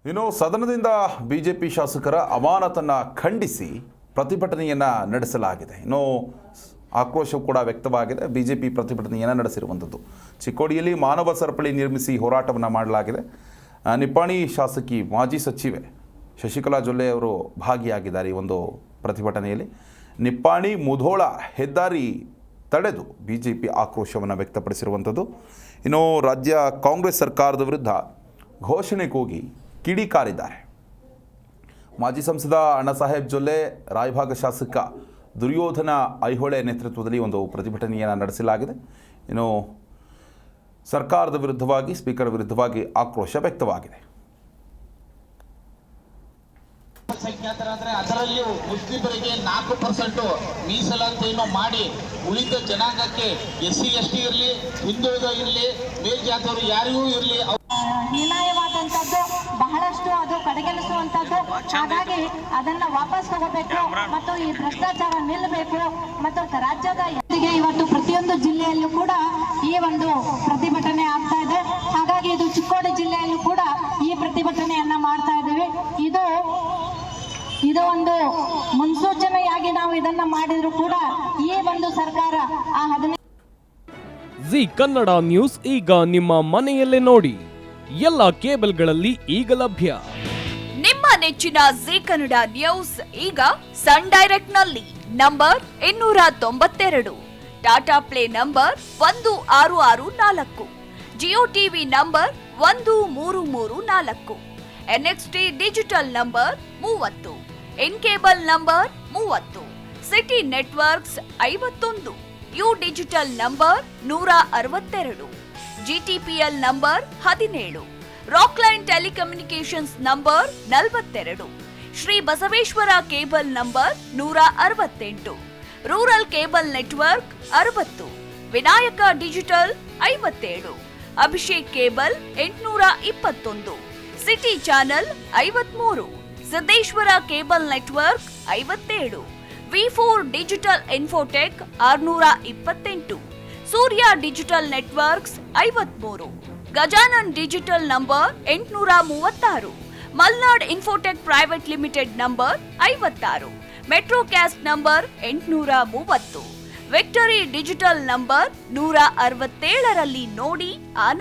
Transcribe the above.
ಇನ್ನು ಸದನದಿಂದ ಬಿಜೆಪಿ ಶಾಸಕರ ಅಮಾನತನ್ನು ಖಂಡಿಸಿ ಪ್ರತಿಭಟನೆಯನ್ನು ನಡೆಸಲಾಗಿದೆ. ಇನ್ನು ಆಕ್ರೋಶ ಕೂಡ ವ್ಯಕ್ತವಾಗಿದೆ. ಬಿಜೆಪಿ ಪ್ರತಿಭಟನೆಯನ್ನು ನಡೆಸಿರುವಂಥದ್ದು ಚಿಕ್ಕೋಡಿಯಲ್ಲಿ ಮಾನವ ಸರಪಳಿ ನಿರ್ಮಿಸಿ ಹೋರಾಟವನ್ನು ಮಾಡಲಾಗಿದೆ. ನಿಪ್ಪಾಣಿ ಶಾಸಕಿ ಮಾಜಿ ಸಚಿವೆ ಶಶಿಕಲಾ ಜೊಲ್ಲೆ ಅವರು ಭಾಗಿಯಾಗಿದ್ದಾರೆ ಈ ಒಂದು ಪ್ರತಿಭಟನೆಯಲ್ಲಿ. ನಿಪ್ಪಾಣಿ ಮುಧೋಳ ಹೆದ್ದಾರಿ ತಡೆದು ಬಿಜೆಪಿ ಆಕ್ರೋಶವನ್ನು ವ್ಯಕ್ತಪಡಿಸಿರುವಂಥದ್ದು. ಇನ್ನು ರಾಜ್ಯ ಕಾಂಗ್ರೆಸ್ ಸರ್ಕಾರದ ವಿರುದ್ಧ ಘೋಷಣೆ ಕೂಗಿ ಕಿಡಿಕಾರಿದ್ದಾರೆ. ಮಾಜಿ ಸಂಸದ ಅಣ್ಣಾಸಾಹೇಬ್ ಜೊಲ್ಲೆ, ರಾಯಭಾಗ ಶಾಸಕ ದುರ್ಯೋಧನ ಐಹೊಳೆ ನೇತೃತ್ವದಲ್ಲಿ ಒಂದು ಪ್ರತಿಭಟನೆಯನ್ನು ನಡೆಸಲಾಗಿದೆ. ಇನ್ನು ಸರ್ಕಾರದ ವಿರುದ್ಧವಾಗಿ, ಸ್ಪೀಕರ್ ವಿರುದ್ಧವಾಗಿ ಆಕ್ರೋಶ ವ್ಯಕ್ತವಾಗಿದೆ. ಸಂಖ್ಯಾತರಾದ್ರೆ ಅದರಲ್ಲಿಯೂ ಮುಸ್ಲಿಮರಿಗೆ 4% ಮೀಸಲಾತಿಯನ್ನು ಮಾಡಿ ಉಳಿದ ಜನಾಂಗಕ್ಕೆ SC ST ಇರಲಿ, ಹಿಂದುಳಿದ ಇರಲಿ, ಮೇಲ್ಜಾತಿಯವರು ಯಾರಿಗೂ ಇರಲಿ ಹೀನಾಯವಾದಂಥದ್ದು ಬಹಳಷ್ಟು ಅದು ಕಡೆಗಣಿಸುವಂಥದ್ದು. ಹಾಗಾಗಿ ಅದನ್ನ ವಾಪಸ್ ತಗೋಬೇಕು ಮತ್ತು ಈ ಭ್ರಷ್ಟಾಚಾರ ನಿಲ್ಲಬೇಕು ಮತ್ತು ರಾಜ್ಯದ ಇವತ್ತು ಪ್ರತಿಯೊಂದು ಜಿಲ್ಲೆಯಲ್ಲೂ ಕೂಡ ಈ ಒಂದು ಪ್ರತಿಭಟನೆ ಆಗ್ತಾ ಇದೆ. ಹಾಗಾಗಿ ಇದು ಚಿಕ್ಕೋಡಿ ಜಿಲ್ಲೆಯಲ್ಲೂ ಕೂಡ ಈ ಪ್ರತಿಭಟನೆಯನ್ನ ಮಾಡ್ತಾ ಇದ್ದೀವಿ. ಇದು ಒಂದು ಮುನ್ಸೂಚನೆಯಾಗಿ ನಾವು ಇದನ್ನ ಮಾಡಿದ್ರು ಕೂಡ ಈ ಒಂದು ಸರ್ಕಾರ ಆ 15 ಜಿ ಕನ್ನಡ ನ್ಯೂಸ್ ಈಗ ನಿಮ್ಮ ಮನೆಯಲ್ಲೇ ನೋಡಿ. ಎಲ್ಲ ಕೇಬಲ್ಗಳಲ್ಲಿ ಈಗ ಲಭ್ಯ. ನಿಮ್ಮ ನೆಚ್ಚಿನ ಜಿ ಕನ್ನಡ ನ್ಯೂಸ್ ಈಗ ಸನ್ ಡೈರೆಕ್ಟ್ ನಲ್ಲಿ number 292, Tata play number 1664, Jio TV number 1334, NXT digital number 30, in cable number 30, city networks 51, U digital number 162, GTPL number 17, Rockline telecommunications number 42, Shri Basaveshwara cable number 168, rural cable network 60, Vinayaka digital 57, Abhishek cable 821, city channel 53, Siddeshwara cable network 57, V4 digital Infotech 628, Surya digital networks 53, Gajanan digital number 836, Malnad infotech private limited number 56, Metrocast number 830, victory digital number 167ರಲ್ಲಿ ನೋಡಿ ಆನಂದ.